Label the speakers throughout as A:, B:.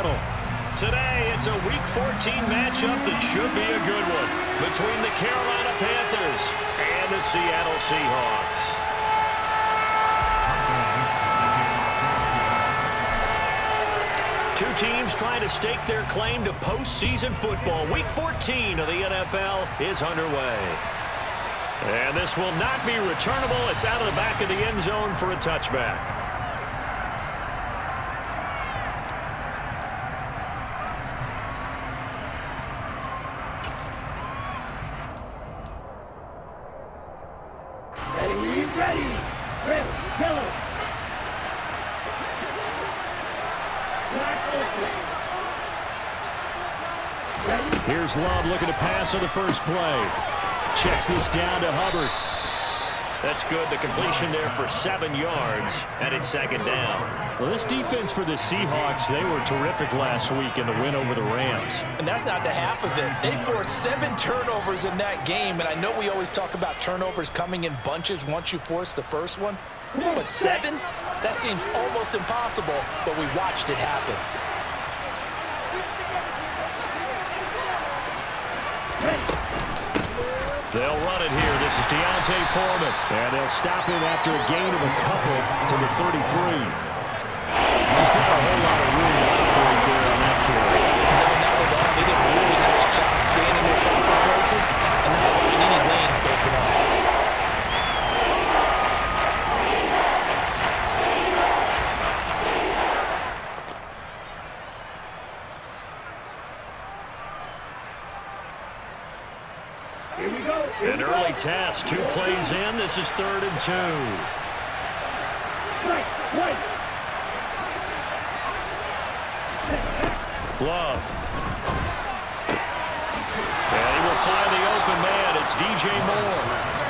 A: Seattle.
B: Today, it's a Week 14 matchup that should be a good one between the Carolina Panthers and the Seattle Seahawks. Two teams trying to stake their claim to postseason football. Week 14 of the NFL is underway. And this will not be returnable. It's out of the back of the end zone for a touchback.
A: Here's Love looking to pass on the first play. Checks this down to Hubbard.
B: That's good. The completion there for 7 yards, and it's second down.
A: Well, this defense for the Seahawks, they were terrific last week in the win over the Rams.
C: And that's not the half of it. They forced 7 turnovers in that game, and I know we always talk about turnovers coming in bunches once you force the first one, but 7? That seems almost impossible, but we watched it happen.
A: They'll run it here. This is Deontay Foreman. And they'll stop him after a gain of a couple to the 33. Just not a whole lot of room to operate there on that carry.
C: Not at all. They did a really nice job staying in their proper places and not allowing any lanes to open up.
B: An early test, 2 plays in. This is 3rd and 2. Love. And he will find the open man. It's DJ Moore.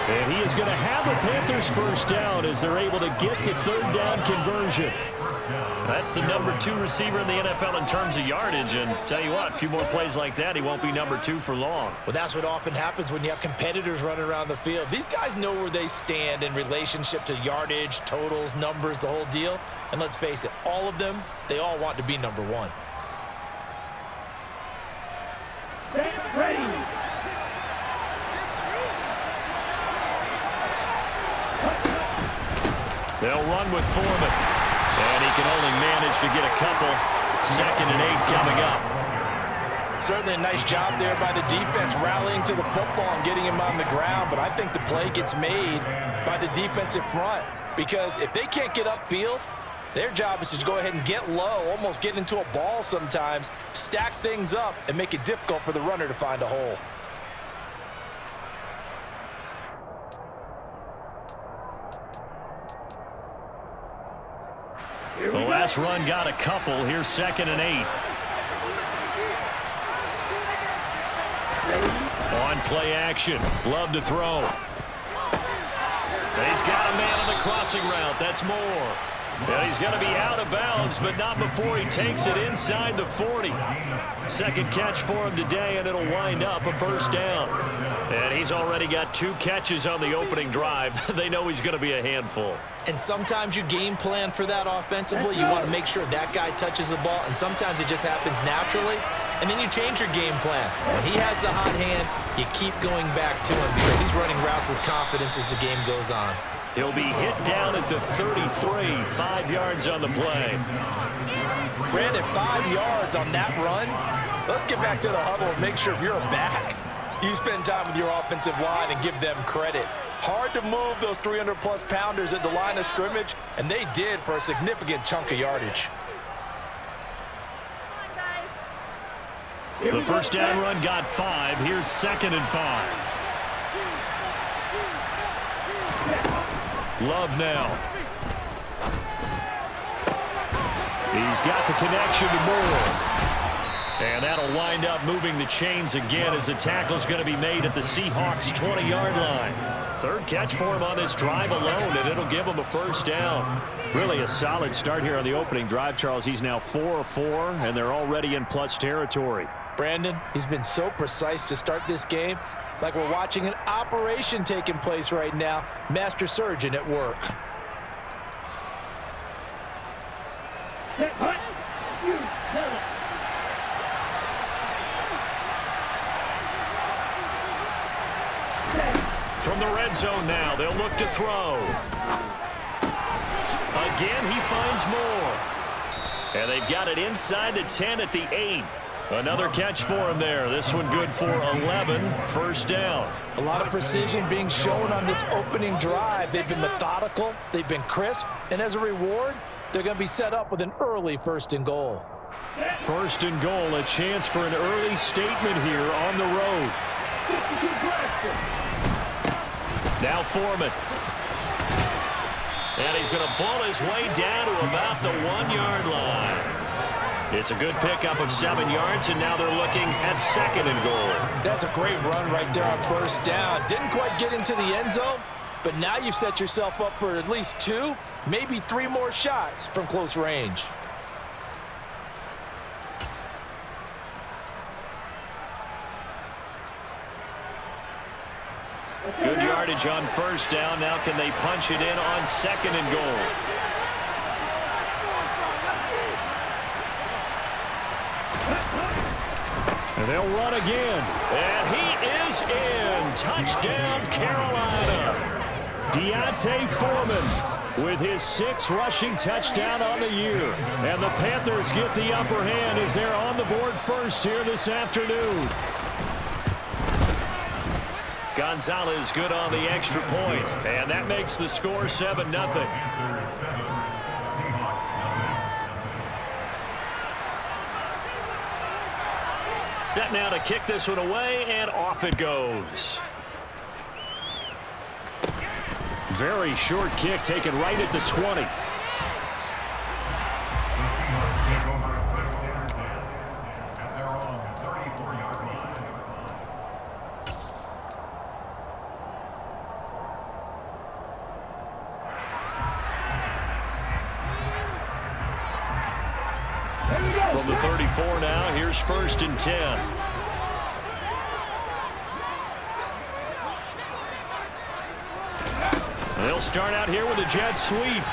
B: And he is going to have a Panthers first down as they're able to get the 3rd down conversion. That's the number 2 receiver in the NFL in terms of yardage. And tell you what, a few more plays like that, he won't be number 2 for long.
C: Well, that's what often happens when you have competitors running around the field. These guys know where they stand in relationship to yardage, totals, numbers, the whole deal. And let's face it, all of them, they all want to be number 1.
D: Get ready.
B: They'll run with Foreman. And he can only manage to get a couple. 2nd and 8 coming up.
C: Certainly a nice job there by the defense rallying to the football and getting him on the ground. But I think the play gets made by the defensive front. Because if they can't get upfield, their job is to go ahead and get low, almost get into a ball sometimes, stack things up, and make it difficult for the runner to find a hole.
B: The last run got a couple. Here's 2nd and 8. On play action. Love to throw. He's got a man on the crossing route. That's Moore. And he's going to be out of bounds, but not before he takes it inside the 40. 2nd catch for him today, and it'll wind up a first down. And he's already got 2 catches on the opening drive. They know he's going to be a handful.
C: And sometimes you game plan for that offensively. You want to make sure that guy touches the ball, and sometimes it just happens naturally. And then you change your game plan. When he has the hot hand, you keep going back to him because he's running routes with confidence as the game goes on.
B: He'll be hit down at the 33, 5 yards on the play.
C: Brandon, 5 yards on that run. Let's get back to the huddle and make sure if you're back, you spend time with your offensive line and give them credit. Hard to move those 300-plus pounders at the line of scrimmage, and they did for a significant chunk of yardage.
B: The first down run got 5. Here's 2nd and 5. Love now. He's got the connection to Moore. And that'll wind up moving the chains again as the tackle's going to be made at the Seahawks' 20-yard line. 3rd catch for him on this drive alone, and it'll give him a first down. Really a solid start here on the opening drive, Charles. He's now 4 of 4, and they're already in plus territory.
C: Brandon, he's been so precise to start this game, like we're watching an operation taking place right now. Master surgeon at work.
B: the red zone now. They'll look to throw. Again, he finds more. And they've got it inside the 10 at the 8. Another catch for him there. This one good for 11. First down.
C: A lot of precision being shown on this opening drive. They've been methodical. They've been crisp. And as a reward, they're going to be set up with an early 1st and goal.
B: 1st and goal, a chance for an early statement here on the road. Now Foreman. And he's going to ball his way down to about the 1-yard line. It's a good pickup of 7 yards, and now they're looking at 2nd and goal.
C: That's a great run right there on 1st down. Didn't quite get into the end zone, but now you've set yourself up for at least 2, maybe 3 more shots from close range.
B: Good yardage on 1st down. Now can they punch it in on 2nd and goal? And they'll run again. And he is in. Touchdown, Carolina. Deontay Foreman with his 6th rushing touchdown on the year. And the Panthers get the upper hand as they're on the board first here this afternoon. Gonzalez good on the extra point. And that makes the score 7-0. Set now to kick this one away, and off it goes. Very short kick taken right at the 20. From the 34 now, here's 1st and 10. They'll start out here with a jet sweep.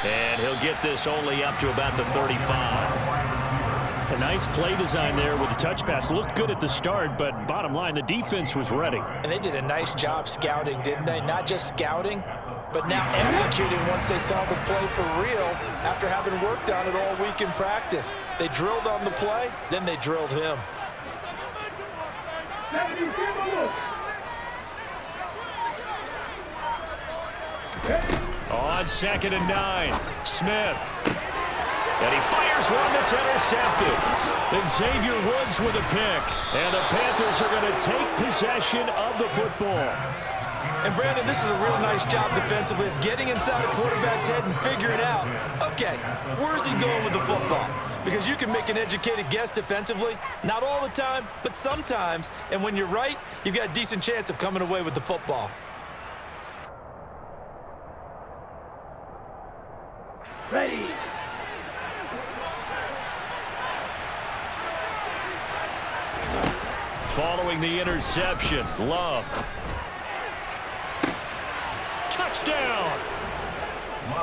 B: And he'll get this only up to about the 35. A nice play design there with the touch pass. Looked good at the start, but bottom line, the defense was ready.
C: And they did a nice job scouting, didn't they? Not just scouting, but now executing once they saw the play for real after having worked on it all week in practice. They drilled on the play, then they drilled him.
B: On 2nd and 9, Smith. And he fires one that's intercepted. And Xavier Woods with a pick. And the Panthers are going to take possession of the football.
C: And Brandon, this is a real nice job defensively of getting inside a quarterback's head and figuring out, okay, where's he going with the football? Because you can make an educated guess defensively, not all the time, but sometimes. And when you're right, you've got a decent chance of coming away with the football.
D: Ready.
B: Following the interception, Love. Touchdown!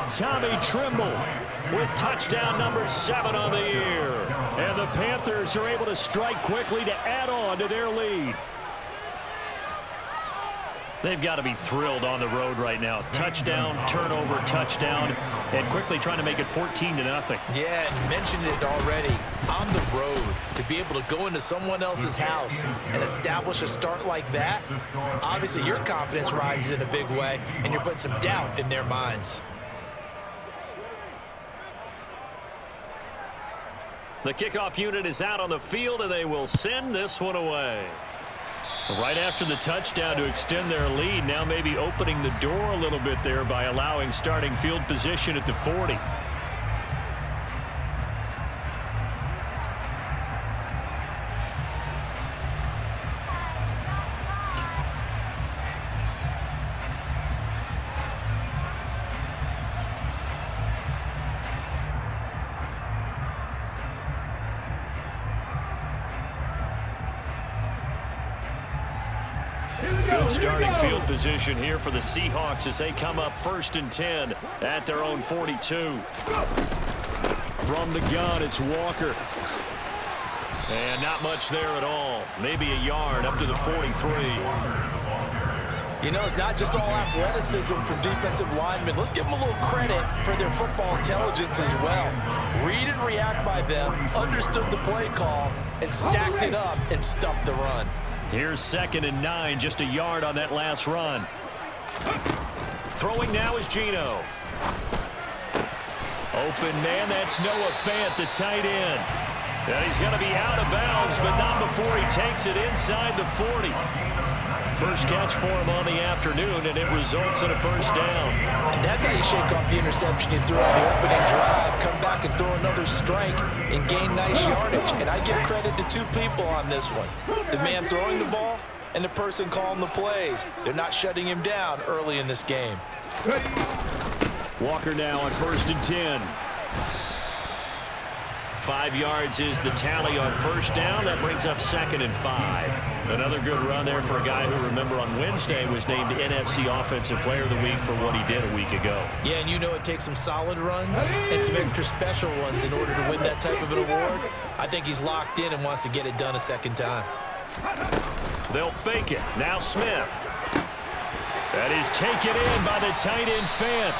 B: Tommy Trimble with touchdown number 7 on the year. And the Panthers are able to strike quickly to add on to their lead. They've got to be thrilled on the road right now. Touchdown, turnover, touchdown, and quickly trying to make it 14-0.
C: Yeah, and you mentioned it already. On the road, to be able to go into someone else's house and establish a start like that, obviously your confidence rises in a big way, and you're putting some doubt in their minds.
B: The kickoff unit is out on the field, and they will send this one away. Right after the touchdown to extend their lead, now maybe opening the door a little bit there by allowing starting field position at the 40. Good starting field position here for the Seahawks as they come up 1st and 10 at their own 42. From the gun, it's Walker. And not much there at all. Maybe a yard up to the 43.
C: You know, it's not just all athleticism from defensive linemen. Let's give them a little credit for their football intelligence as well. Read and react by them, understood the play call, and stacked it up and stuffed the run.
B: Here's 2nd and 9, just a yard on that last run. Throwing now is Geno. Open man, that's Noah Fant, the tight end. And he's going to be out of bounds, but not before he takes it inside the 40. First catch for him on the afternoon, and it results in a first down.
C: And that's how you shake off the interception you threw on the opening drive, come back and throw another strike and gain nice yardage. And I give credit to two people on this one. The man throwing the ball and the person calling the plays. They're not shutting him down early in this game.
B: Walker now on 1st and 10. 5 yards is the tally on first down. That brings up 2nd and 5. Another good run there for a guy who, remember, on Wednesday was named NFC Offensive Player of the Week for what he did a week ago.
C: Yeah, and you know it takes some solid runs and some extra special ones in order to win that type of an award. I think he's locked in and wants to get it done a second time.
B: They'll fake it. Now Smith. That is taken in by the tight end Fant.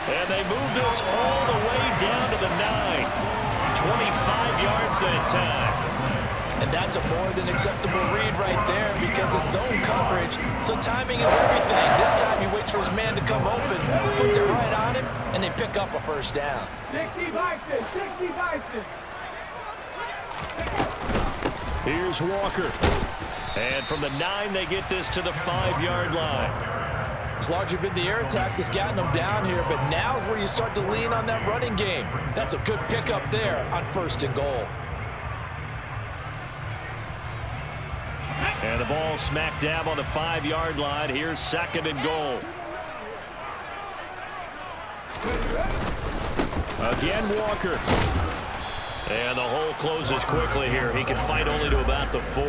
B: And they move this all the way down to the 9. 25 yards that time.
C: And that's a more than acceptable read right there because it's zone coverage, so timing is everything. This time he waits for his man to come open, puts it right on him, and they pick up a first down.
D: 60 Vikings, 60 Vikings.
B: Here's Walker. And from the 9, they get this to the 5-yard line.
C: It's largely been the air attack that's gotten them down here, but now is where you start to lean on that running game. That's a good pickup there on 1st and goal.
B: And the ball smack dab on the 5-yard line. Here's 2nd and goal. Again, Walker. And the hole closes quickly here. He can fight only to about the 4.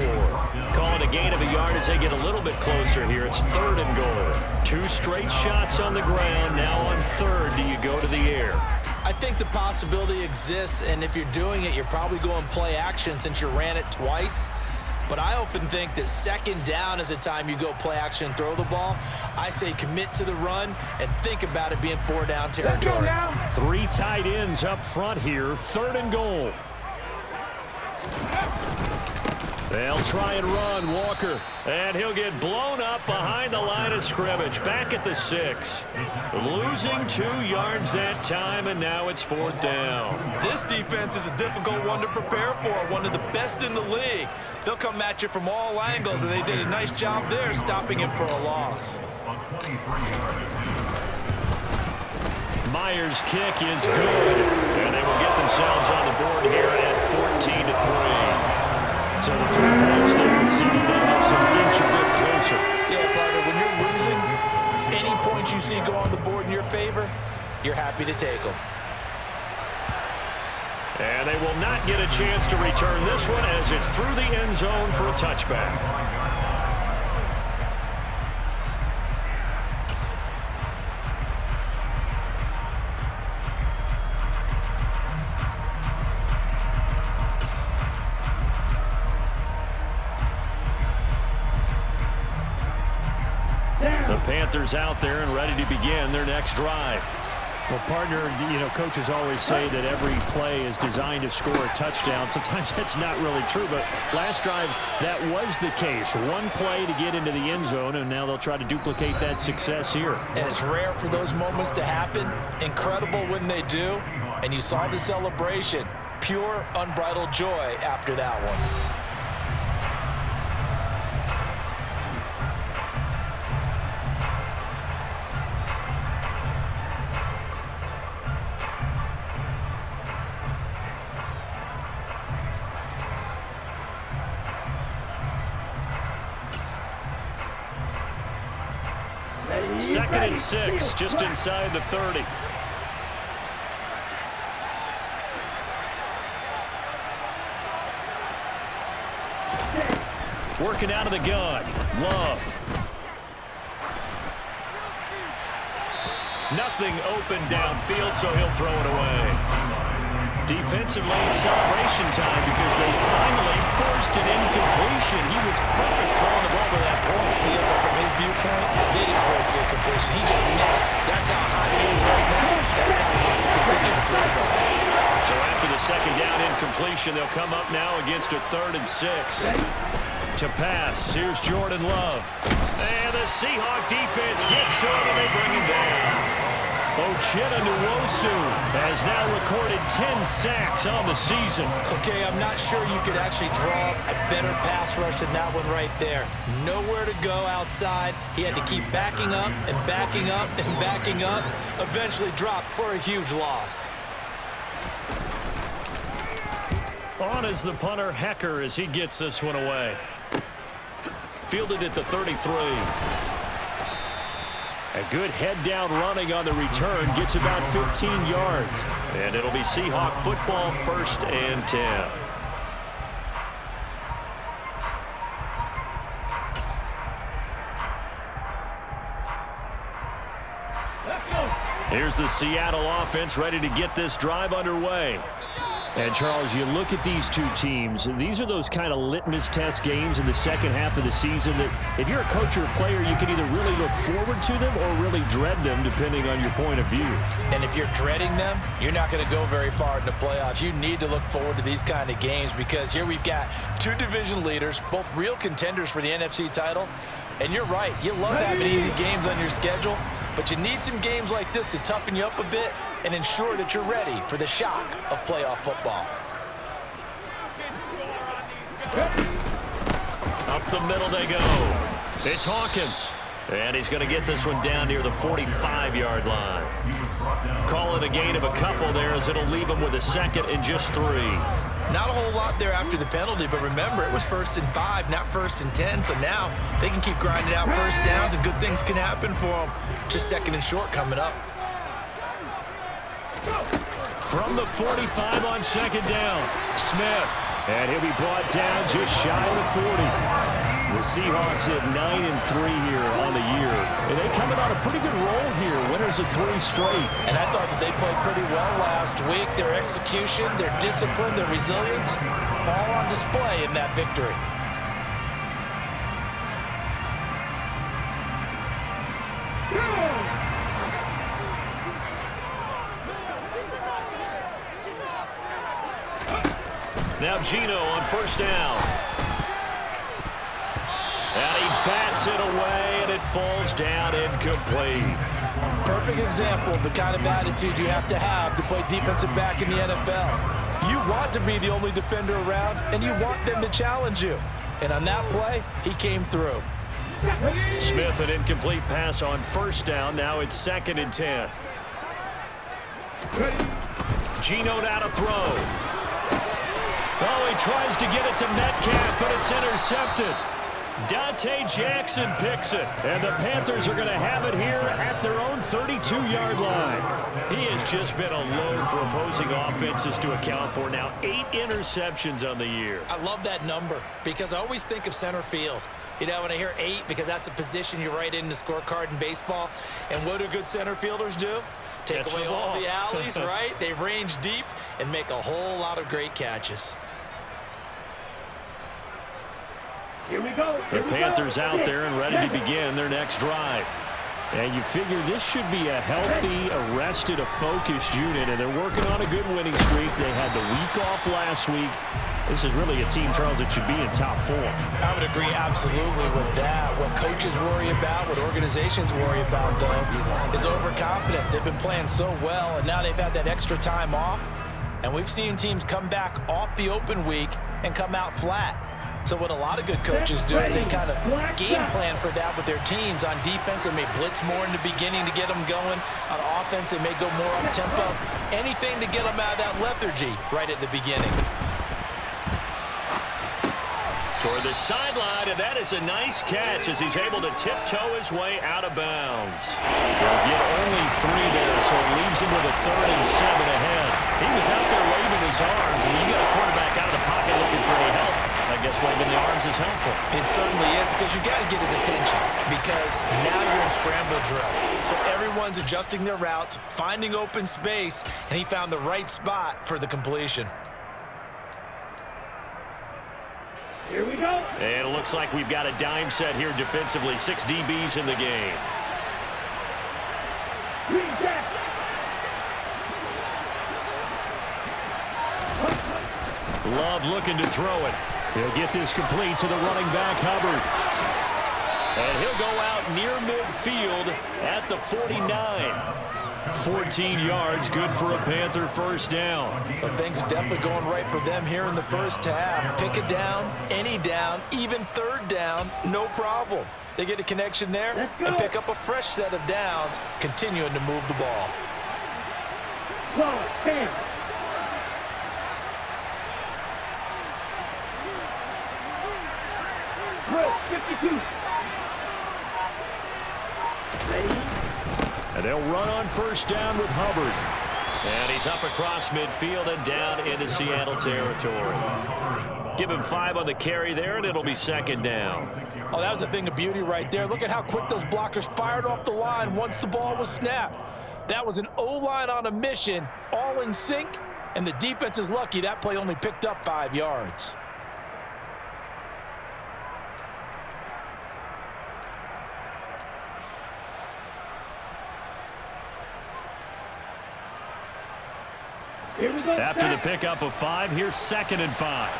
B: Calling a gain of a yard as they get a little bit closer here. It's 3rd and goal. 2 straight shots on the ground. Now on 3rd, do you go to the air?
C: I think the possibility exists, and if you're doing it, you're probably going play action since you ran it twice. But I often think that 2nd down is a time you go play action and throw the ball. I say commit to the run and think about it being 4-down territory.
B: 3 tight ends up front here. 3rd and goal. They'll try and run Walker. And he'll get blown up behind the line of scrimmage. Back at the 6. Losing 2 yards that time, and now it's 4th down.
C: This defense is a difficult one to prepare for. One of the best in the league. They'll come at you from all angles, and they did a nice job there stopping him for a loss.
B: Myers' kick is good, and they will get themselves on the board here at 14-3. So the 3 points there in CD, that helps them inch a bit closer.
C: Yeah, partner, when you're losing, any points you see go on the board in your favor, you're happy to take them.
B: And they will not get a chance to return this one as it's through the end zone for a touchback. The Panthers out there and ready to begin their next drive.
A: Well, partner, you know, coaches always say that every play is designed to score a touchdown. Sometimes that's not really true, but last drive, that was the case. 1 play to get into the end zone, and now they'll try to duplicate that success here.
C: And it's rare for those moments to happen. Incredible when they do. And you saw the celebration. Pure, unbridled joy after that one.
B: Second and 6, just inside the 30. Working out of the gun. Love. Nothing open downfield, so he'll throw it away. Defensive lane celebration time because they finally forced an incompletion. He was perfect throwing the ball to that point.
C: Yeah, but from his viewpoint, they didn't force the incompletion. He just missed. That's how hot he is right now. That's how he wants to continue to throw the ball.
B: So after the second down incompletion, they'll come up now against a 3rd and 6. To pass, here's Jordan Love. And the Seahawk defense gets to him and they bring him down. Uchenna Nwosu has now recorded 10 sacks on the season.
C: Okay, I'm not sure you could actually draw a better pass rush than that one right there. Nowhere to go outside. He had to keep backing up and backing up and backing up. Eventually dropped for a huge loss.
B: On is the punter, Hecker, as he gets this one away. Fielded at the 33. A good head-down running on the return. Gets about 15 yards. And it'll be Seahawk football, 1st and 10. Here's the Seattle offense ready to get this drive underway.
A: And, Charles, you look at these two teams, these are those kind of litmus test games in the second half of the season that if you're a coach or a player, you can either really look forward to them or really dread them, depending on your point of view.
C: And if you're dreading them, you're not going to go very far in the playoffs. You need to look forward to these kind of games because here we've got two division leaders, both real contenders for the NFC title. And you're right, you love having easy games on your schedule, but you need some games like this to toughen you up a bit and ensure that you're ready for the shock of playoff football.
B: Up the middle they go. It's Hawkins. And he's going to get this one down near the 45-yard line. Call it a gain of a couple there as it'll leave him with a 2nd and just 3.
C: Not a whole lot there after the penalty, but remember, it was 1st and 5, not 1st and 10, so now they can keep grinding out first downs and good things can happen for them. Just 2nd and short coming up.
B: From the 45 on 2nd down, Smith.
A: And he'll be brought down just shy of the 40. The Seahawks at 9-3 here on the year. And they coming on a pretty good roll here. Winners of 3 straight.
C: And I thought that they played pretty well last week. Their execution, their discipline, their resilience, all on display in that victory.
B: Now Gino on 1st down. And he bats it away, and it falls down incomplete.
C: Perfect example of the kind of attitude you have to play defensive back in the NFL. You want to be the only defender around, and you want them to challenge you. And on that play, he came through.
B: Smith, an incomplete pass on 1st down. Now it's 2nd and 10. Gino now to throw. Oh, he tries to get it to Metcalf, but it's intercepted. Dante Jackson picks it, and the Panthers are going to have it here at their own 32-yard line. He has just been a load for opposing offenses to account for. Now 8 interceptions on the year.
C: I love that number because I always think of center field. You know, when I hear 8, because that's the position you write in the scorecard in baseball. And what do good center fielders do? Take
B: Catch
C: away
B: the
C: all
B: ball.
C: the alleys, right? They range deep and make a whole lot of great catches.
D: Here we go.
A: The Panthers out there and ready to begin their next drive. And you figure this should be a healthy, arrested, a focused unit, and they're working on a good winning streak. They had the week off last week. This is really a team, Charles, that should be in top form.
C: I would agree absolutely with that. What coaches worry about, what organizations worry about, though, is overconfidence. They've been playing so well, and now they've had that extra time off. And we've seen teams come back off the open week and come out flat. So what a lot of good coaches do is they kind of game plan for that with their teams. On defense, they may blitz more in the beginning to get them going. On offense, they may go more up-tempo. Anything to get them out of that lethargy right at the beginning.
B: Toward the sideline, and that is a nice catch as he's able to tiptoe his way out of bounds.
A: They'll get only 3 there, so it leaves him with a 3rd and 7 ahead.
B: He was out there waving his arms. I mean, you got a quarterback out of the pocket looking for any help. I guess waving the arms is helpful.
C: It certainly is, because you got to get his attention, because now you're in scramble drill. So everyone's adjusting their routes, finding open space, and he found the right spot for the completion.
D: Here we go.
B: And it looks like we've got a dime set here defensively. 6 DBs in the game.
D: Reset.
B: Love looking to throw it.
A: He'll get this complete to the running back, Hubbard.
B: And he'll go out near midfield at the 49. 14 yards, good for a Panther first down.
C: But things are definitely going right for them here in the first half. Pick a down, any down, even third down, no problem. They get a connection there and pick up a fresh set of downs, continuing to move the ball.
D: 12, 10. Drill, 52.
B: And they'll run on first down with Hubbard. And he's up across midfield and down into Seattle territory. Give him 5 on the carry there, and it'll be second down.
C: Oh, that was a thing of beauty right there. Look at how quick those blockers fired off the line once the ball was snapped. That was an O-line on a mission, all in sync, and the defense is lucky that play only picked up 5 yards.
D: Here we go.
B: After the pickup of 5, here's 2nd and 5.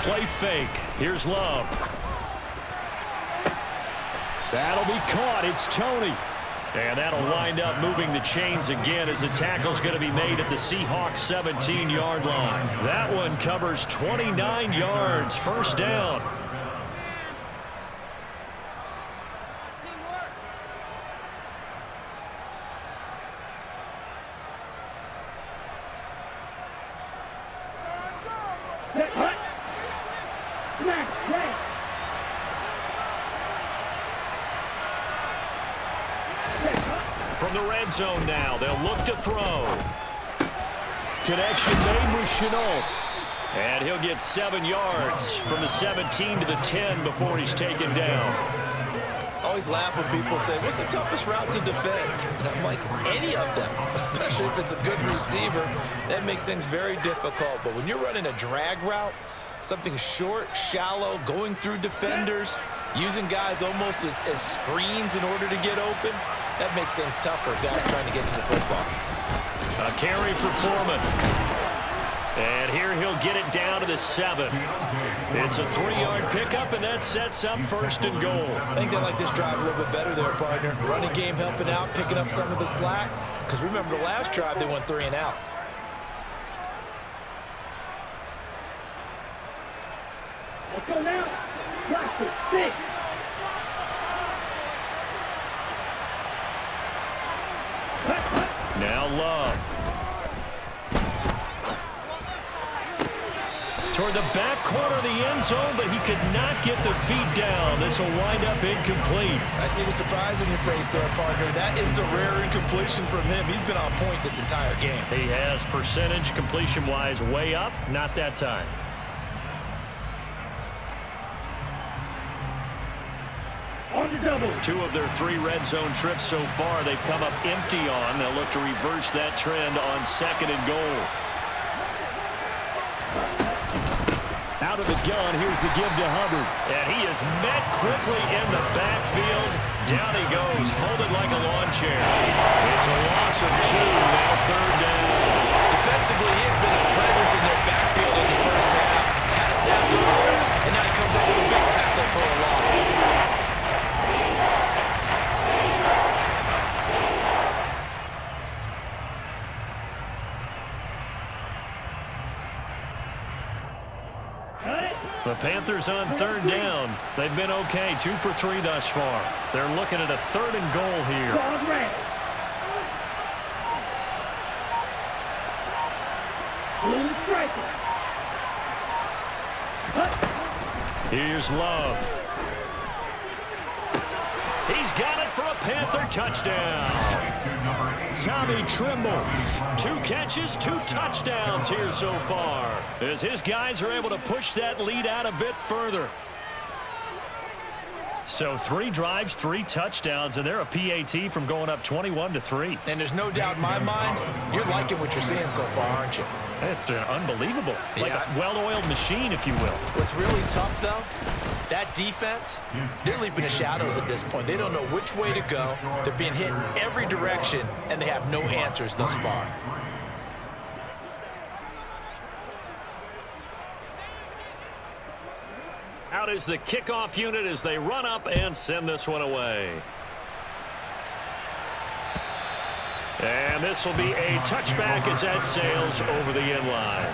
B: Play fake. Here's Love. That'll be caught. It's Tony. And that'll wind up moving the chains again as the tackle's going to be made at the Seahawks 17-yard line. That one covers 29 yards. First down. From the red zone now, they'll look to throw. Connection made with Chenault. And he'll get 7 yards from the 17 to the 10 before he's taken down.
C: Always laugh when people say, what's the toughest route to defend? And I'm like, any of them, especially if it's a good receiver. That makes things very difficult. But when you're running a drag route, something short, shallow, going through defenders, using guys almost as screens in order to get open, that makes things tougher if guys trying to get to the football.
B: A carry for Foreman. And here he'll get it down to the 7. It's a 3-yard pickup, and that sets up 1st and goal.
C: I think they like this drive a little bit better there, partner. Running game helping out, picking up some of the slack. Because remember the last drive, they went 3 and out.
D: Let's go now. Last 6.
B: Now Love. Toward the back corner of the end zone, but he could not get the feet down. This will wind up incomplete.
C: I see the surprise in your face there, partner. That is a rare incompletion from him. He's been on point this entire game.
B: He has percentage completion-wise way up. Not that time.
D: On the double.
B: 2 of their 3 red zone trips so far they've come up empty on. They'll look to reverse that trend on 2nd and goal. Out of the gun, here's the give to Hubbard. And he is met quickly in the backfield. Down he goes, folded like a lawn chair. It's a loss of 2, now 3rd down.
C: Defensively, he has been a presence in their backfield in the first half. Had a sack earlier, and now he comes up with a big tackle for a loss.
B: The Panthers on 3rd down. They've been okay, 2 for 3 thus far. They're looking at a 3rd and goal here.
D: Ball red. Blue striker.
B: Here's Love. He's got it for a Panther touchdown. Tommy Trimble. 2 catches, 2 touchdowns here so far, as his guys are able to push that lead out a bit further. So 3 drives, 3 touchdowns, and they're a PAT from going up 21-3.
C: And there's no doubt in my mind, you're liking what you're seeing so far, aren't you?
B: It's unbelievable. Like
C: Yeah.
B: a well-oiled machine, if you will.
C: What's really tough, though, that defense, they're leaping the shadows at this point. They don't know which way to go. They're being hit in every direction, and they have no answers thus far.
B: Out is the kickoff unit as they run up and send this one away. And this will be a touchback as that sails over the end line.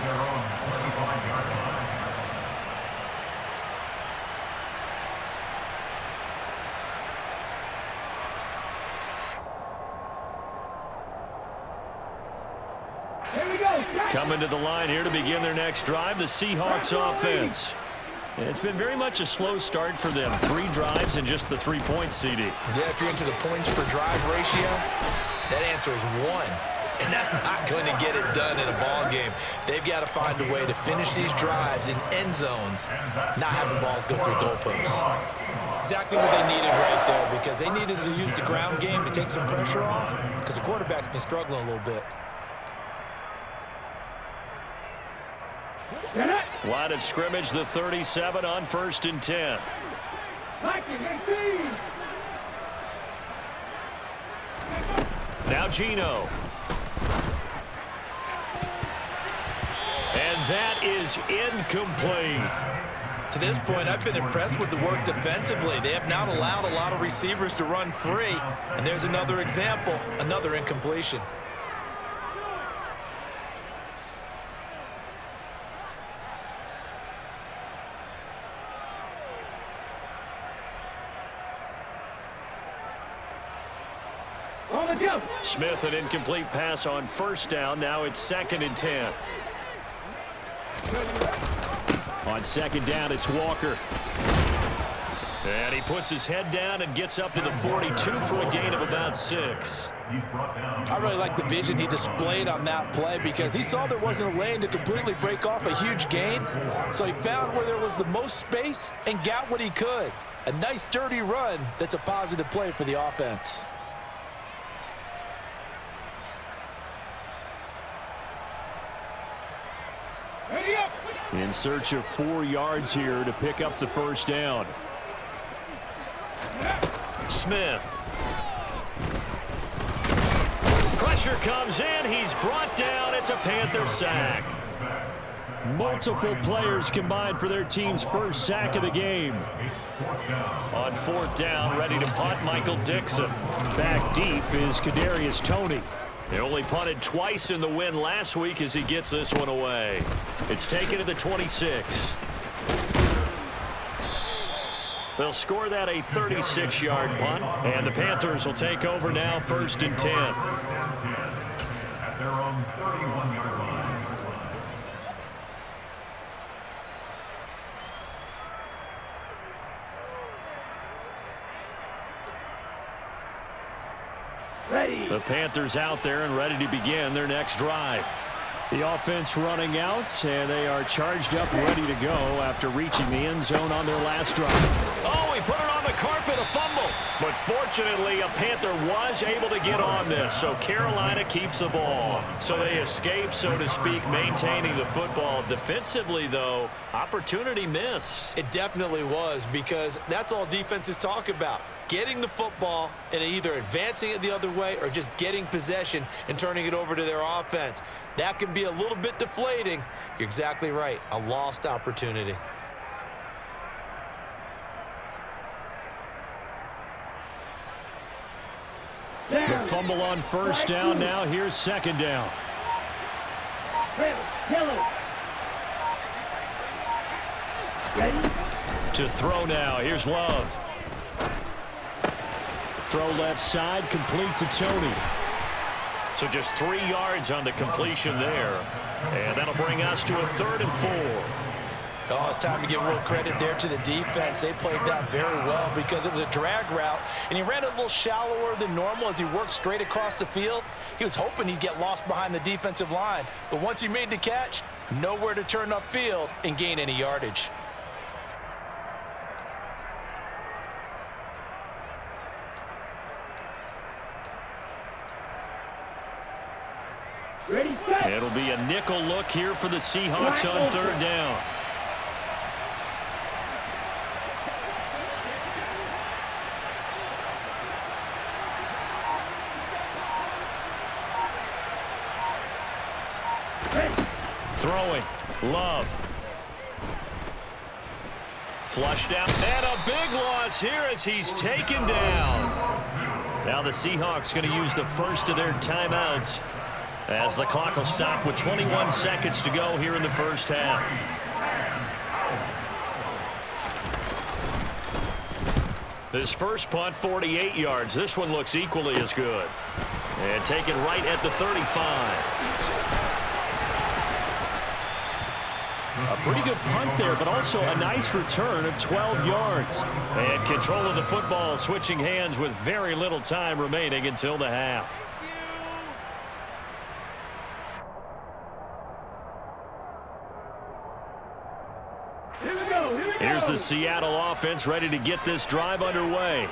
D: Here we go.
B: Coming to the line here to begin their next drive, the Seahawks offense. It's been very much a slow start for them. 3 drives and just the 3 points, CD.
C: Yeah, if you're into the points per drive ratio, that answer is 1. And that's not going to get it done in a ball game. They've got to find a way to finish these drives in end zones, not having balls go through goalposts. Exactly what they needed right there, because they needed to use the ground game to take some pressure off, because the quarterback's been struggling a little bit.
B: Line of scrimmage, the 37 on 1st and 10. Now Gino. And that is incomplete.
C: To this point, I've been impressed with the work defensively. They have not allowed a lot of receivers to run free. And there's another example, another incompletion.
B: Smith, an incomplete pass on 1st down. Now it's 2nd and 10.
A: On 2nd down, it's Walker.
B: And he puts his head down and gets up to the 42 for a gain of about 6.
C: I really like the vision he displayed on that play, because he saw there wasn't a lane to completely break off a huge gain. So he found where there was the most space and got what he could. A nice, dirty run that's a positive play for the offense.
A: In search of 4 yards here to pick up the 1st down.
B: Smith. Pressure comes in. He's brought down. It's a Panther sack.
A: Multiple players combined for their team's 1st sack of the game.
B: On 4th down, ready to punt, Michael Dixon.
A: Back deep is Kadarius Toney.
B: He only punted twice in the win last week as he gets this one away. It's taken to the 26. They'll score that a 36-yard punt, and the Panthers will take over now 1st and 10. At their own 31-yard line. The Panthers out there and ready to begin their next drive.
A: The offense running out, and they are charged up, ready to go after reaching the end zone on their last drive.
B: Oh, he put it on the carpet, a fumble. But fortunately, a Panther was able to get on this, so Carolina keeps the ball. So they escape, so to speak, maintaining the football. Defensively, though, opportunity miss.
C: It definitely was, because that's all defenses talk about. Getting the football and either advancing it the other way or just getting possession and turning it over to their offense. That can be a little bit deflating. You're exactly right. A lost opportunity.
A: The fumble on 1st down. Now here's 2nd down.
B: To throw now. Here's Love.
A: Throw left side, complete to Toney.
B: So just 3 yards on the completion there. And that'll bring us to a 3rd and 4.
C: Oh, it's time to give a little credit there to the defense. They played that very well because it was a drag route, and he ran it a little shallower than normal as he worked straight across the field. He was hoping he'd get lost behind the defensive line, but once he made the catch, nowhere to turn upfield and gain any yardage.
D: Ready, set.
B: It'll be a nickel look here for the Seahawks on third down. Throwing. Love. Flushed out. And a big loss here as he's taken down. Now the Seahawks going to use the first of their timeouts as the clock will stop with 21 seconds to go here in the first half. His first punt, 48 yards. This one looks equally as good. And taken right at the 35.
A: A pretty good punt there, but also a nice return of 12 yards.
B: And control of the football switching hands with very little time remaining until the half.
D: Here we go.
B: Here's the Seattle offense ready to get this drive underway.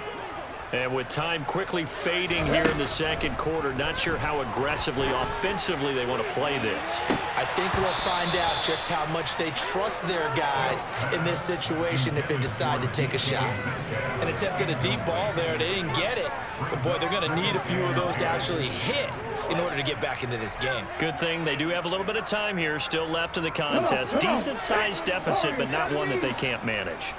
B: And with time quickly fading here in the second quarter, not sure how aggressively, offensively they want to play this.
C: I think we'll find out just how much they trust their guys in this situation if they decide to take a shot. An attempt at a deep ball there, they didn't get it. But, boy, they're going to need a few of those to actually hit in order to get back into this game.
B: Good thing they do have a little bit of time here still left in the contest. Decent-sized deficit, but not one that they can't manage.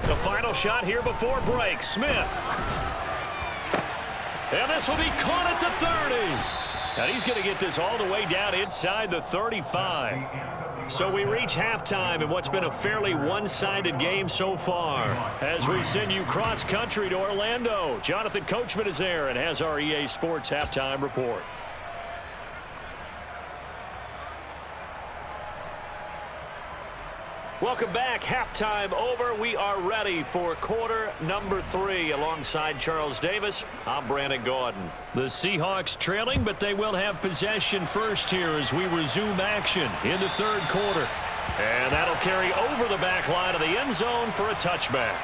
B: The final shot here before break. Smith. And this will be caught at the 30. And he's going to get this all the way down inside the 35. So we reach halftime in what's been a fairly one-sided game so far. As we send you cross-country to Orlando, Jonathan Coachman is there and has our EA Sports halftime report. Welcome back. Halftime over. We are ready for quarter number 3. Alongside Charles Davis, I'm Brandon Gordon. The Seahawks trailing, but they will have possession first here as we resume action in the third quarter. And that'll carry over the back line of the end zone for a touchback.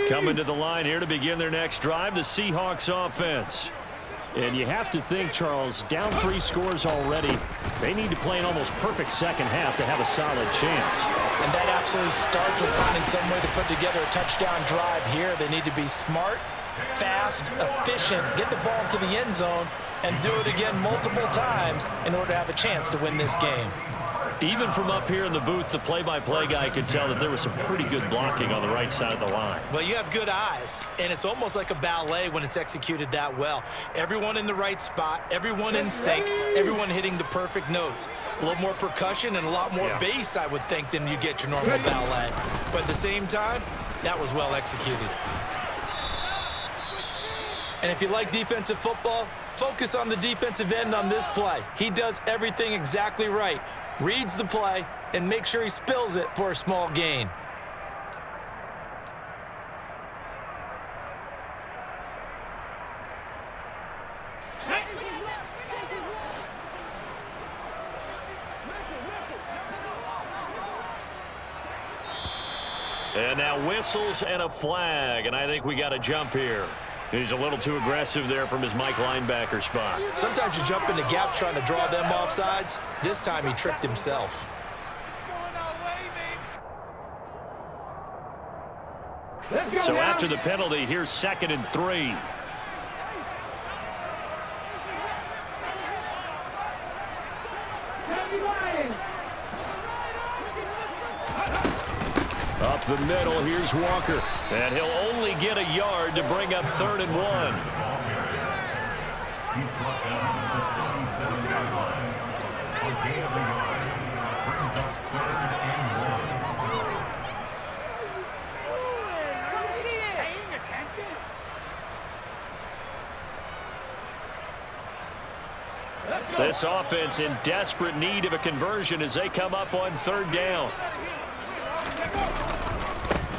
B: Coming to the line here to begin their next drive, the Seahawks offense.
A: And you have to think, Charles, down 3 scores already. They need to play an almost perfect second half to have a solid chance.
C: And that absolutely starts with finding some way to put together a touchdown drive here. They need to be smart, fast, efficient, get the ball to the end zone, and do it again multiple times in order to have a chance to win this game.
B: Even from up here in the booth, the play-by-play guy could tell that there was some pretty good blocking on the right side of the line.
C: Well, you have good eyes, and it's almost like a ballet when it's executed that well. Everyone in the right spot, everyone in sync, everyone hitting the perfect notes. A little more percussion and a lot more bass, I would think, than you get your normal ballet. But at the same time, that was well executed. And if you like defensive football, focus on the defensive end on this play. He does everything exactly right. Reads the play, and make sure he spills it for a small gain.
B: And now whistles and a flag, and I think we got a jump here. He's a little too aggressive there from his Mike linebacker spot.
C: Sometimes you jump into gaps trying to draw them off sides. This time he tricked himself.
B: So after the penalty, here's 2nd and 3. Up the middle, here's Walker. And he'll only get a yard to bring up 3rd and 1. This offense in desperate need of a conversion as they come up on 3rd down.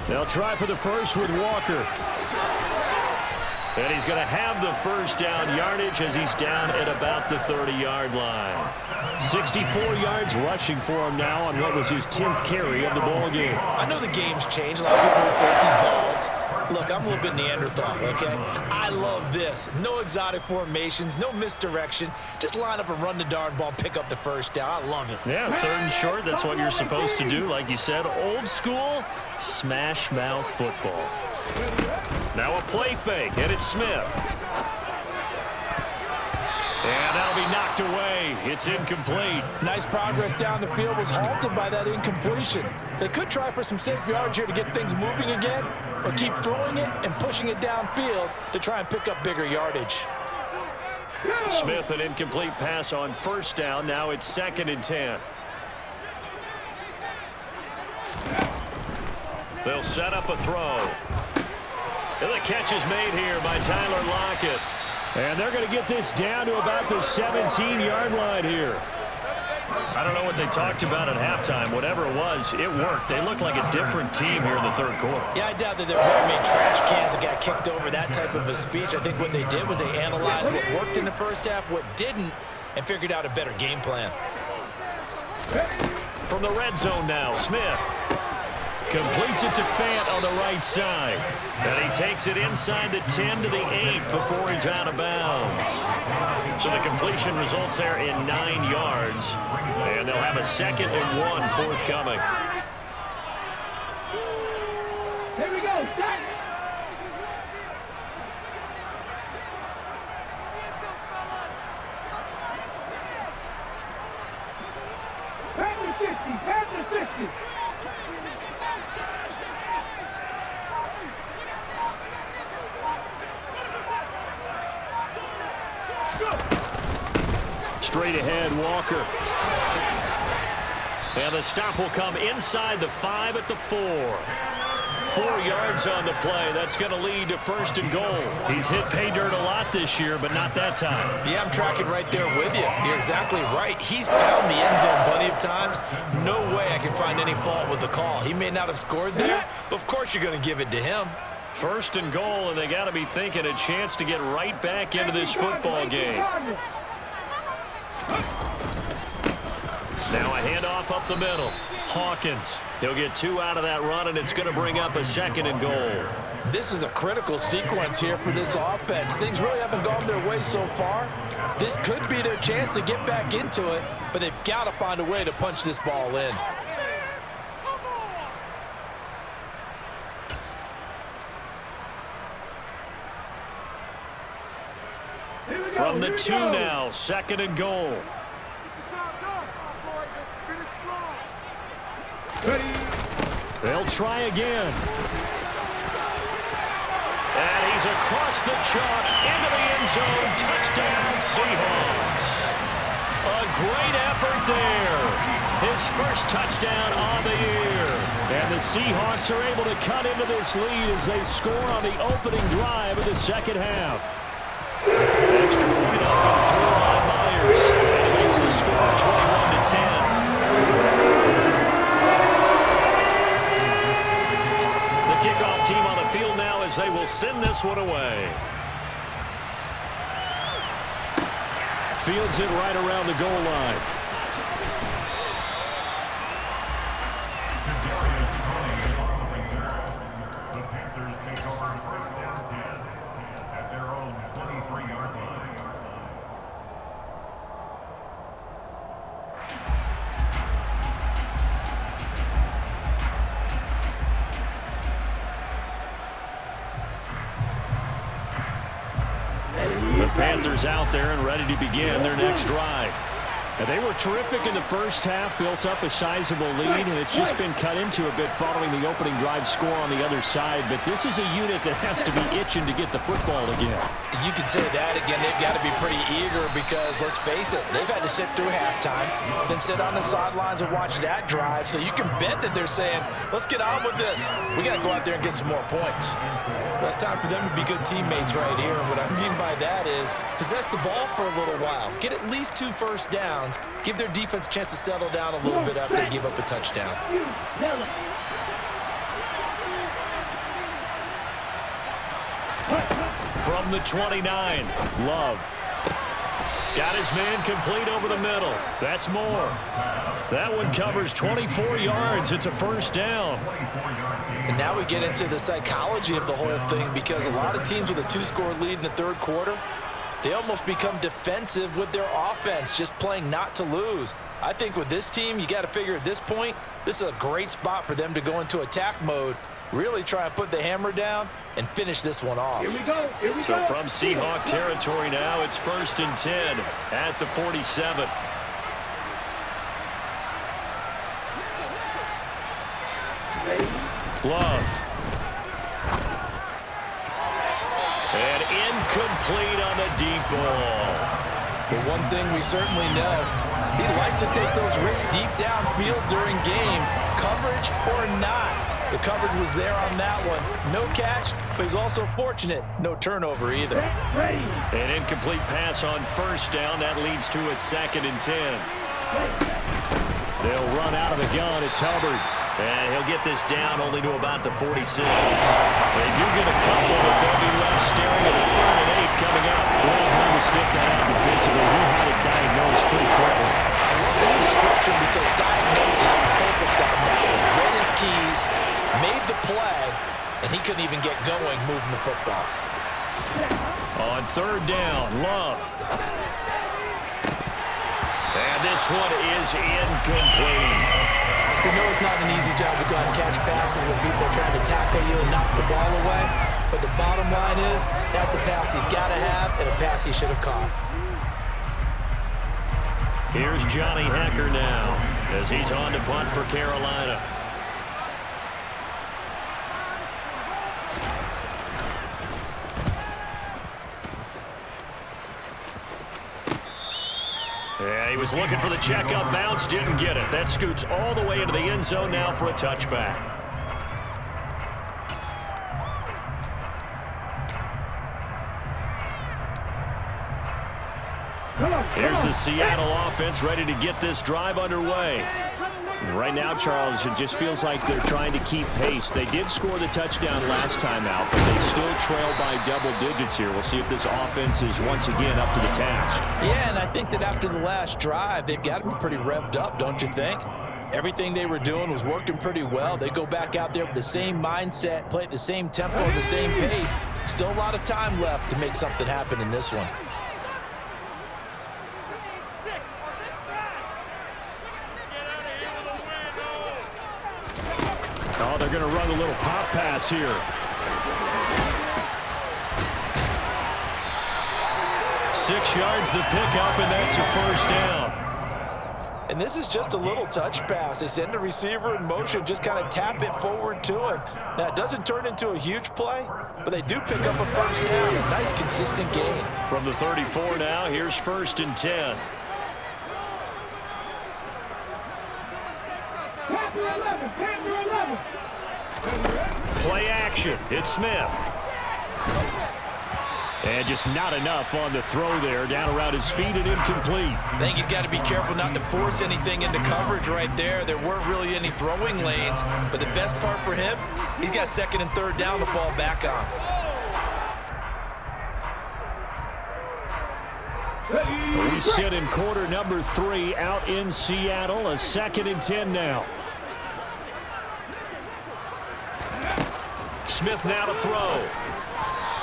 B: They'll try for the first with Walker. And he's going to have the first down yardage as he's down at about the 30-yard line.
A: 64 yards rushing for him now on what was his 10th carry of the ball game.
C: I know the game's changed. A lot of people would say it's evolved. Look, I'm a little bit Neanderthal, okay? I love this. No exotic formations, no misdirection. Just line up and run the darn ball and pick up the first down. I love it.
B: Yeah, 3rd and short, that's what you're supposed to do. Like you said, old school, smash mouth football. Now a play fake, and it's Smith. And that'll be knocked away. It's incomplete.
C: Nice progress down the field was halted by that incompletion. They could try for some safe yards here to get things moving again, or keep throwing it and pushing it downfield to try and pick up bigger yardage.
B: Smith, an incomplete pass on 1st down. Now it's 2nd and 10. They'll set up a throw. And the catch is made here by Tyler Lockett.
A: And they're going to get this down to about the 17-yard line here.
B: I don't know what they talked about at halftime. Whatever it was, it worked. They look like a different team here in the 3rd quarter.
C: Yeah, I doubt that there were very many trash cans that got kicked over, that type of a speech. I think what they did was they analyzed what worked in the first half, what didn't, and figured out a better game plan.
B: From the red zone now, Smith completes it to Fant on the right side. And he takes it inside the 10 to the 8 before he's out of bounds. So the completion results there in 9 yards. And they'll have a 2nd and 1 forthcoming.
D: Here we go. Start. Panthers 60. Panthers 60.
A: Straight ahead, Walker.
B: And the stop will come inside the 5 at the 4. 4 yards on the play. That's going to lead to 1st and goal.
A: He's hit pay dirt a lot this year, but not that time.
C: Yeah, I'm tracking right there with you. You're exactly right. He's found the end zone plenty of times. No way I can find any fault with the call. He may not have scored there, but of course you're going to give it to him.
B: 1st and goal, and they got to be thinking a chance to get right back into this football game. Now a handoff up the middle. Hawkins. He'll get 2 out of that run, and it's going to bring up a 2nd and goal.
C: This is a critical sequence here for this offense. Things really haven't gone their way so far. This could be their chance to get back into it, but they've got to find a way to punch this ball in.
B: From the 2 now, 2nd and goal.
A: They'll try again.
B: And he's across the chalk into the end zone. Touchdown, Seahawks. A great effort there. His first touchdown on the year.
A: And the Seahawks are able to cut into this lead as they score on the opening drive of the 2nd half.
B: Extra point up and through on Myers. And it makes the score 21-10. Kickoff team on the field now as they will send this one away.
A: Fields it right around the goal line.
E: The Panthers take over 1st and 10 at their own 23-yard line.
A: The Panthers out there and ready to begin their next drive. And they were terrific in the first half, built up a sizable lead, and it's just been cut into a bit following the opening drive score on the other side. But this is a unit that has to be itching to get the football again.
C: You can say that again. They've got to be pretty eager because, let's face it, they've had to sit through halftime, then sit on the sidelines and watch that drive. So you can bet that they're saying, let's get on with this. We got to go out there and get some more points. Well, it's time for them to be good teammates right here. And what I mean by that is possess the ball for a little while. Get at least 2 first downs. Give their defense a chance to settle down a little bit after they give up a touchdown.
B: From the 29, Love. Got his man complete over the middle. That's more. That one covers 24 yards. It's a first down.
C: And now we get into the psychology of the whole thing, because a lot of teams with a 2-score lead in the third quarter, they almost become defensive with their offense, just playing not to lose. I think with this team, you got to figure at this point, this is a great spot for them to go into attack mode, really try and put the hammer down and finish this one off.
D: Here we go. Here we
B: So
D: go.
B: from Seahawk territory now, it's 1st and 10 at the 47. Love. And incomplete on the deep ball.
C: But one thing we certainly know, he likes to take those risks deep downfield during games, coverage or not. The coverage was there on that one. No catch, but he's also fortunate. No turnover either.
D: Ready.
B: An incomplete pass on first down. That leads to a 2nd and 10. They'll run out of the gun. It's Hubbard. And he'll get this down only to about the 46. They do get a couple, but they'll be left staring at a 3rd and 8 coming up.
A: Well done to sniff that out defensively. He had it diagnosed pretty quickly.
C: I love that description, because diagnosed is perfect on that one. Read his keys, made the play, and he couldn't even get going moving the football.
B: On 3rd down, Love. And this one is incomplete.
C: We know it's not an easy job to go out and catch passes when people are trying to tackle you and knock the ball away. But the bottom line is, that's a pass he's got to have and a pass he should have caught.
B: Here's Johnny Hecker now as he's on to punt for Carolina. Yeah, he was looking for the checkup bounce, didn't get it. That scoots all the way into the end zone now for a touchback. Here's the Seattle offense ready to get this drive underway.
A: Right now, Charles, it just feels like they're trying to keep pace. They did score the touchdown last time out, but they still trail by double digits here. We'll see if this offense is once again up to the task.
C: Yeah, and I think that after the last drive, they've got to be pretty revved up, don't you think? Everything they were doing was working pretty well. They go back out there with the same mindset, play at the same tempo, at the same pace. Still a lot of time left to make something happen in this one.
A: Oh, they're going to run a little pop pass here.
B: 6 yards the pickup, and that's a first down.
C: And this is just a little touch pass. They send the receiver in motion, just kind of tap it forward to him. Now, it doesn't turn into a huge play, but they do pick up a first down. A nice, consistent gain.
B: From the 34 now, here's 1st and 10.
D: Panther 11. Panther 11.
B: Play action. It's Smith.
A: And just not enough on the throw there. Down around his feet and incomplete.
C: I think he's got to be careful not to force anything into coverage right there. There weren't really any throwing lanes, but the best part for him, he's got 2nd and 3rd down to fall back on.
A: We sit in quarter number 3 out in Seattle. A 2nd and 10 now.
B: Smith now to throw.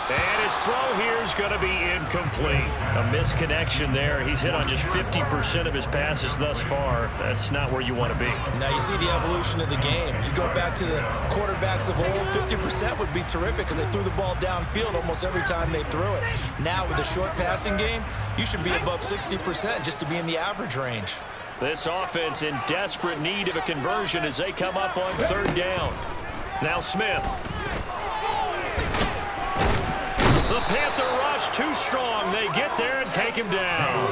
B: And his throw here is going to be incomplete. A misconnection there. He's hit on just 50% of his passes thus far. That's not where you want to be.
C: Now you see the evolution of the game. You go back to the quarterbacks of old, 50% would be terrific because they threw the ball downfield almost every time they threw it. Now with the short passing game, you should be above 60% just to be in the average range.
B: This offense in desperate need of a conversion as they come up on 3rd down. Now Smith. The Panther rush too strong. They get there and take him down.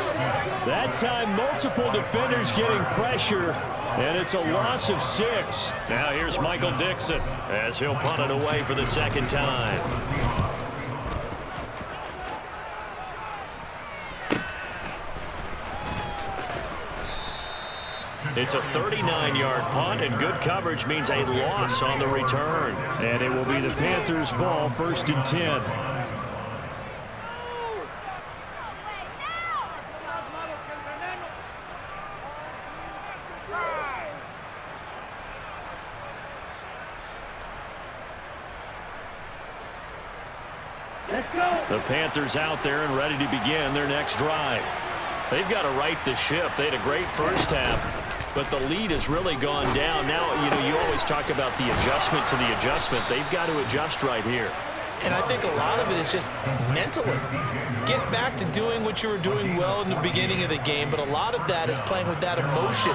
A: That time, multiple defenders getting pressure, and it's a loss of 6.
B: Now here's Michael Dixon as he'll punt it away for the 2nd time. It's a 39-yard punt, and good coverage means a loss on the return.
A: And it will be the Panthers' ball, 1st and 10.
B: The Panthers out there and ready to begin their next drive. They've got to right the ship. They had a great first half, but the lead has really gone down. Now, you always talk about the adjustment to the adjustment. They've got to adjust right here.
C: And I think a lot of it is just mentally. Get back to doing what you were doing well in the beginning of the game, but a lot of that is playing with that emotion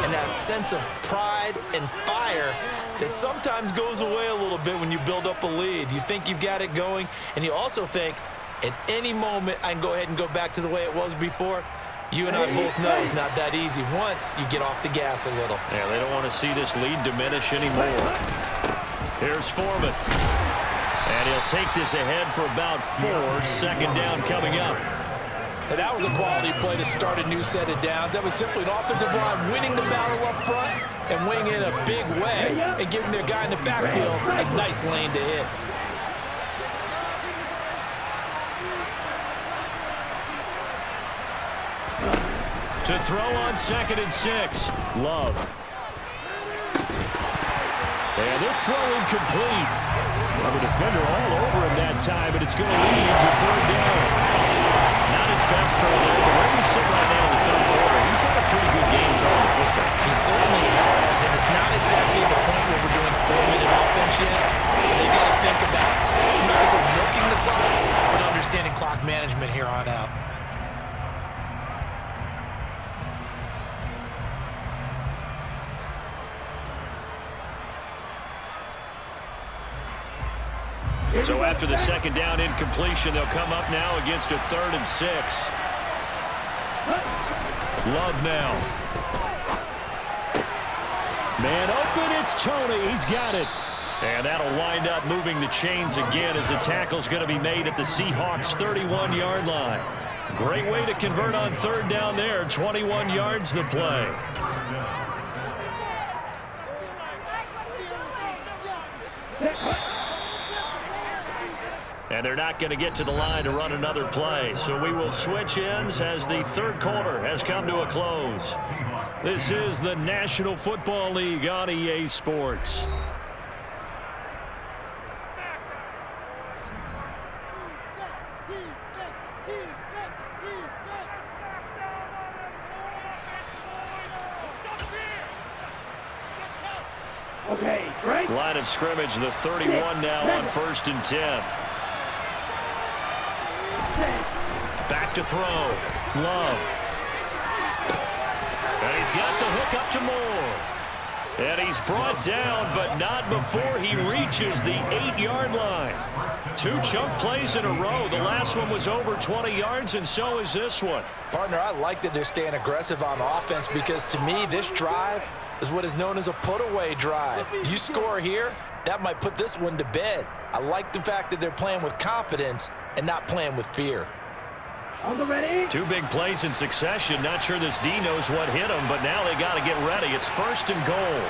C: and that sense of pride and fire that sometimes goes away a little bit when you build up a lead. You think you've got it going, and you also think at any moment I can go ahead and go back to the way it was before. You and I both know it's not that easy once you get off the gas a little.
B: Yeah, they don't want to see this lead diminish anymore. Here's Foreman. And he'll take this ahead for about 4. Second down coming up.
C: And that was a quality play to start a new set of downs. That was simply an offensive line winning the battle up front and winning in a big way and giving their guy in the backfield a nice lane to hit.
B: To throw on 2nd and 6. Love. And this throw incomplete. Well, the defender all over him that time, but it's going to lead to 3rd down. Not his best throw there, but where we sit right now in the 3rd quarter, he's had a pretty good game throwing the football.
C: He certainly has, and it's not exactly the point where we're doing 4-minute offense yet, but they've got to think about, I'm not going to say milking the clock, but understanding clock management here on out.
B: So after the 2nd down incompletion, they'll come up now against a 3rd and 6. Love now. Man open, it's Tony. He's got it. And that'll wind up moving the chains again as the tackle's going to be made at the Seahawks' 31-yard line. Great way to convert on 3rd down there. 21 yards the play. And they're not going to get to the line to run another play. So we will switch ends as the 3rd quarter has come to a close. This is the National Football League on EA Sports.
D: Okay, right.
B: Line of scrimmage, the 31 now on 1st and 10. Back to throw. Love. And he's got the hook up to Moore. And he's brought down, but not before he reaches the 8-yard line. 2 chunk plays in a row. The last one was over 20 yards, and so is this one.
C: Partner, I like that they're staying aggressive on offense because, to me, this drive is what is known as a put-away drive. You score here, that might put this one to bed. I like the fact that they're playing with confidence and not playing with fear.
B: 2 big plays in succession. Not sure this D knows what hit him, but now they got to get ready. It's 1st and goal.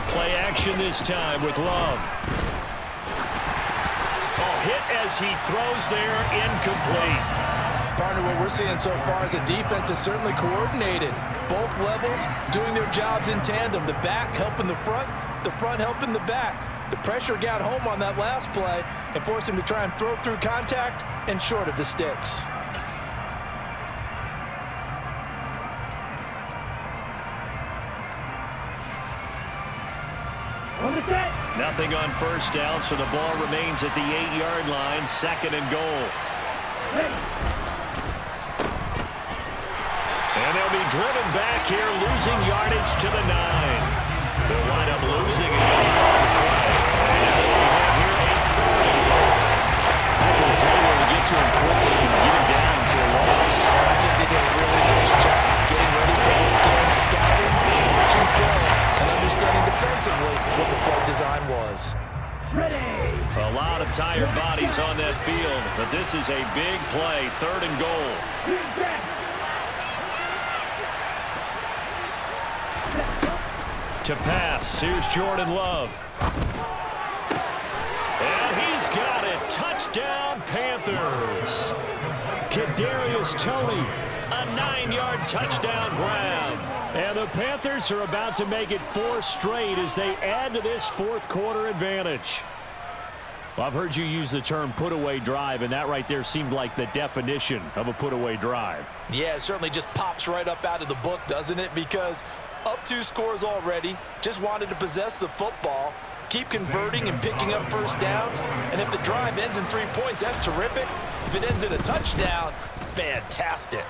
B: Play action this time with Love. Oh, hit as he throws there, incomplete.
C: Partner, what we're seeing so far is a defense is certainly coordinated. Both levels doing their jobs in tandem. The back helping the front helping the back. The pressure got home on that last play and forced him to try and throw through contact and short of the sticks.
B: Nothing on 1st down, so the ball remains at the 8-yard line, 2nd and goal. And they'll be driven back here, losing yardage to the 9. They'll wind up losing it on the play. And now we have here a 3rd and goal.
A: Not going to play there to get to him quickly and get him down for a loss.
C: I think they did a really nice job getting ready for this game, scouting, watching film, and understanding defensively what the play design was.
B: A lot of tired bodies on that field, but this is a big play, 3rd and goal. To pass, here's Jordan Love. And he's got it. Touchdown, Panthers.
A: Kadarius Toney
B: A 9-yard touchdown grab.
A: And the Panthers are about to make it 4 straight as they add to this fourth quarter advantage. Well, I've heard you use the term put-away drive, and that right there seemed like the definition of a put-away drive.
C: Yeah, it certainly just pops right up out of the book, doesn't it? Because up 2 scores already, just wanted to possess the football, keep converting and picking up first downs, and if the drive ends in 3 points, that's terrific. If it ends in a touchdown, fantastic.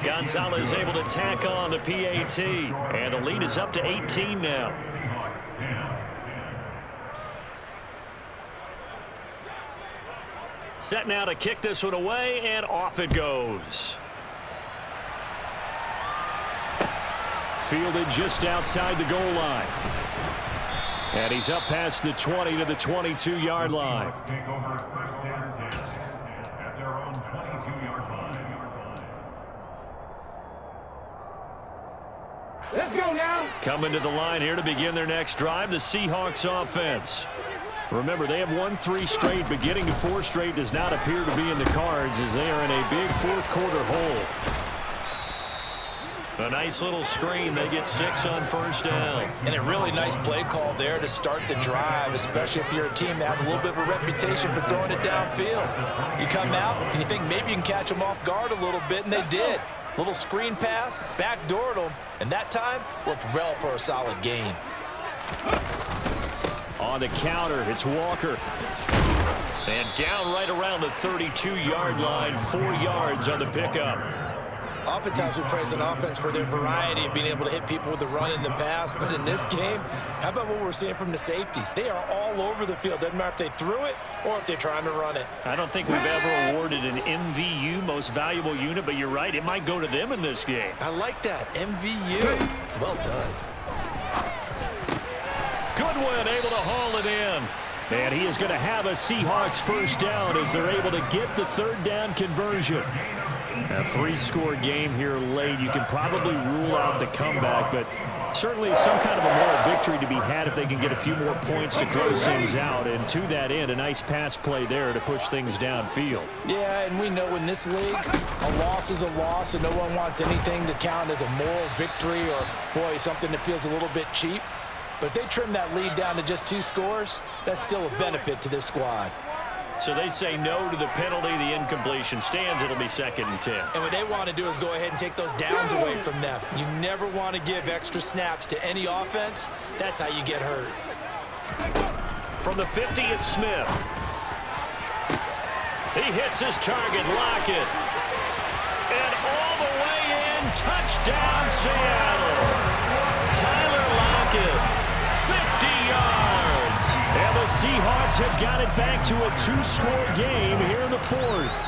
B: Gonzalez able to tack on the PAT, and the lead is up to 18 now.
E: Seahawks 10.
B: Set now to kick this one away, and off it goes.
A: Fielded just outside the goal line. And he's up past the 20 to the 22-yard line.
E: Seahawks take over first down 10 at their own 22-yard line.
D: Let's go now.
A: Coming to the line here to begin their next drive, the Seahawks offense. Remember, they have won 3 straight, but getting to 4 straight does not appear to be in the cards as they are in a big fourth quarter hole.
B: A nice little screen. They get 6 on first down.
C: And a really nice play call there to start the drive, especially if you're a team that has a little bit of a reputation for throwing it downfield. You come out and you think maybe you can catch them off guard a little bit, and they did. Little screen pass, backdoored them, and that time worked well for a solid gain.
A: On the counter, it's Walker.
B: And down right around the 32-yard line, 4 yards on the pickup.
C: Oftentimes we praise an offense for their variety of being able to hit people with the run and the pass, but in this game, how about what we're seeing from the safeties? They are all over the field. Doesn't matter if they threw it or if they're trying to run it.
B: I don't think we've ever awarded an MVU, most valuable unit, but you're right, it might go to them in this game.
C: I like that, MVU. Well done.
A: Goodwin able to haul it in. And he is going to have a Seahawks first down as they're able to get the third down conversion. A 3-score game here late. You can probably rule out the comeback, but certainly some kind of a moral victory to be had if they can get a few more points to close things out. And to that end, a nice pass play there to push things downfield.
C: Yeah, and we know in this league, a loss is a loss, and no one wants anything to count as a moral victory or, boy, something that feels a little bit cheap. But if they trim that lead down to just 2 scores, that's still a benefit to this squad.
B: So they say no to the penalty. The incompletion stands. It'll be 2nd and 10.
C: And what they want to do is go ahead and take those downs away from them. You never want to give extra snaps to any offense. That's how you get hurt.
B: From the 50, it's Smith. He hits his target, Lockett. And all the way in, touchdown Seattle. Tyler Lockett. 50 yards. And the Seahawks have got it back to a 2-score game here in the 4th.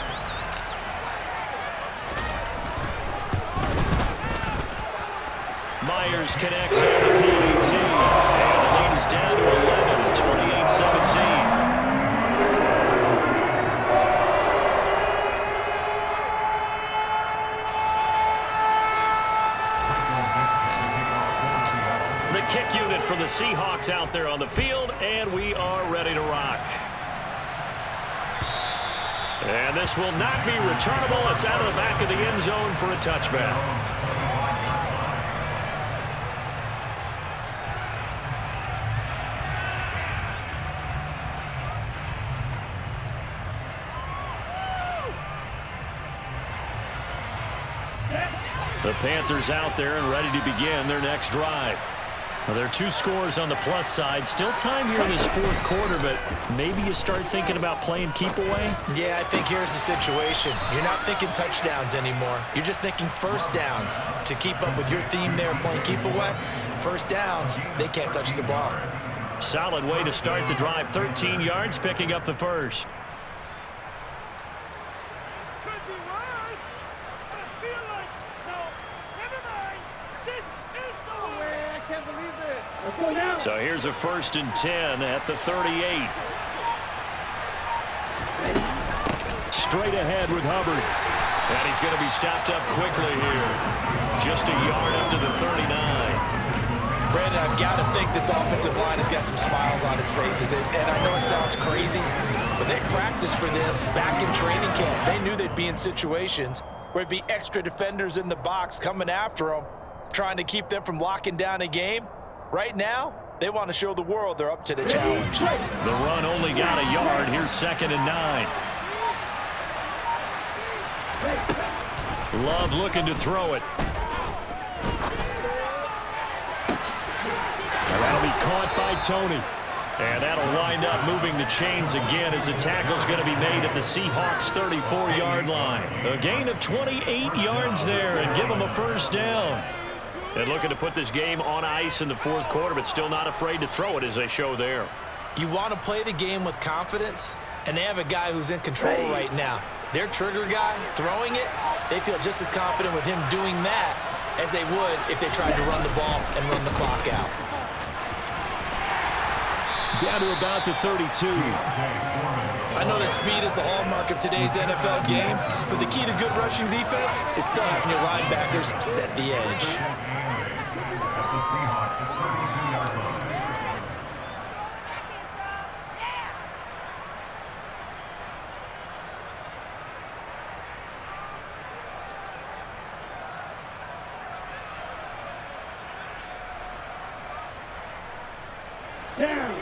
B: Myers connects on the PAT. And the lead is down to 11, 28-17. Kick unit for the Seahawks out there on the field, and we are ready to rock. And this will not be returnable. It's out of the back of the end zone for a touchback. The Panthers out there and ready to begin their next drive. Well, there are 2 scores on the plus side. Still time here in this 4th quarter, but maybe you start thinking about playing keep away?
C: Yeah, I think here's the situation. You're not thinking touchdowns anymore. You're just thinking first downs. To keep up with your theme there, playing keep away, first downs, they can't touch the ball.
B: Solid way to start the drive. 13 yards, picking up the first.
A: So here's a 1st and 10 at the 38. Straight ahead with Hubbard.
B: And he's going to be stopped up quickly here. Just a yard up to the 39.
C: Brandon, I've got to think this offensive line has got some smiles on its faces. And I know it sounds crazy, but they practiced for this back in training camp. They knew they'd be in situations where it'd be extra defenders in the box coming after them, trying to keep them from locking down a game. Right now, they want to show the world they're up to the challenge.
B: The run only got a yard. Here's 2nd and 9. Love looking to throw it.
A: And that'll be caught by Tony.
B: And that'll wind up moving the chains again as the tackle's going to be made at the Seahawks 34-yard line. A gain of 28 yards there and give them a first down.
A: And looking to put this game on ice in the 4th quarter, but still not afraid to throw it as they show there.
C: You want to play the game with confidence, and they have a guy who's in control right now. Their trigger guy, throwing it, they feel just as confident with him doing that as they would if they tried to run the ball and run the clock out.
A: Down to about the 32.
C: I know that speed is the hallmark of today's NFL game, but the key to good rushing defense is still having your linebackers set the edge.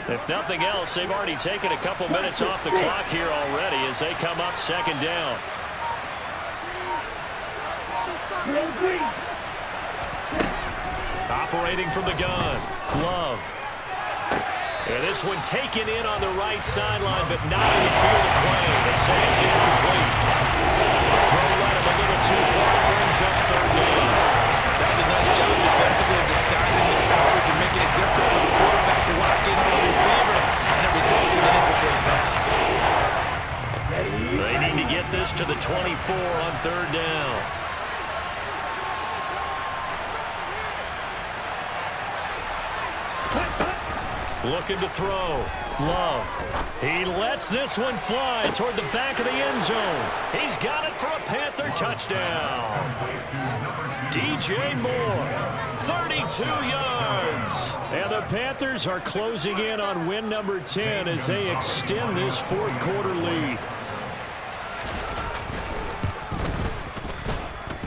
B: If nothing else, they've already taken a couple minutes off the clock here already as they come up 2nd down. Operating from the gun, Love. And this one taken in on the right sideline, but not in the field of play. They say it's incomplete. The throw led him a little too far. Brings up 3rd down.
C: That was a nice job defensively of disguising their coverage and making it difficult for the quarterback to lock in on the receiver, and it results in an incomplete pass.
B: They need to get this to the 24 on 3rd down. Looking to throw. Love. He lets this one fly toward the back of the end zone. He's got it for a Panther touchdown. DJ Moore, 32 yards.
A: And the Panthers are closing in on win number 10 as they extend this 4th quarter lead.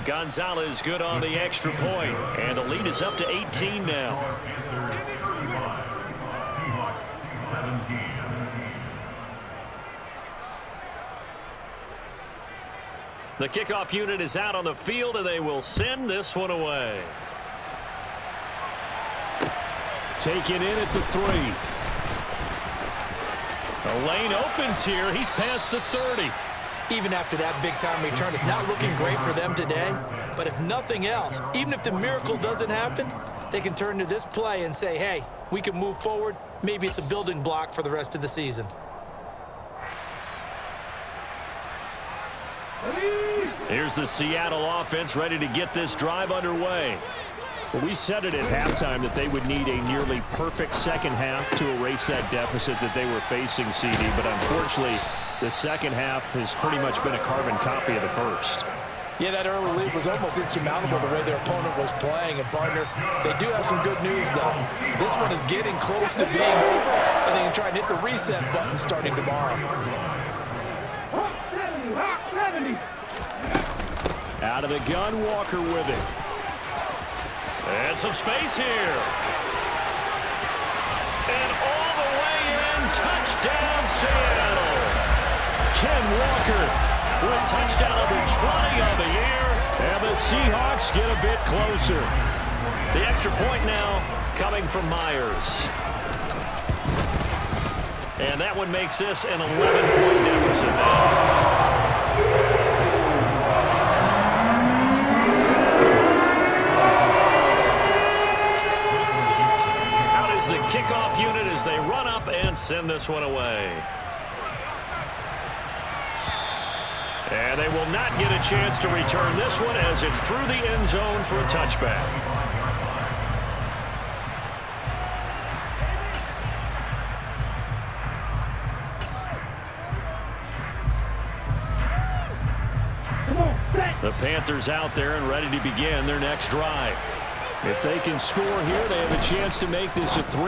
B: Gonzalez good on the extra point, and the lead is up to 18 now.
E: Seahawks 17.
B: The kickoff unit is out on the field, and they will send this one away.
A: Taken in at the 3.
B: The lane opens here. He's past the 30.
C: Even after that big-time return, it's not looking great for them today. But if nothing else, even if the miracle doesn't happen, they can turn to this play and say, hey, we can move forward. Maybe it's a building block for the rest of the season.
B: Here's the Seattle offense ready to get this drive underway.
A: Well, we said it at halftime that they would need a nearly perfect second half to erase that deficit that they were facing, CD. But unfortunately, the second half has pretty much been a carbon copy of the first.
C: Yeah, that early lead was almost insurmountable the way their opponent was playing. And, partner, they do have some good news, though. This one is getting close to being over, and they can try and hit the reset button starting tomorrow.
A: Out of the gun, Walker with it.
B: And some space here. And all the way in, touchdown Seattle.
A: Ken Walker
B: with touchdown number 20 of the year.
A: And the Seahawks get a bit closer.
B: The extra point now coming from Myers. And that one makes this an 11-point deficit now. The kickoff unit as they run up and send this one away. And they will not get a chance to return this one as it's through the end zone for a touchback. The Panthers out there and ready to begin their next drive.
A: If they can score here, they have a chance to make this a 3.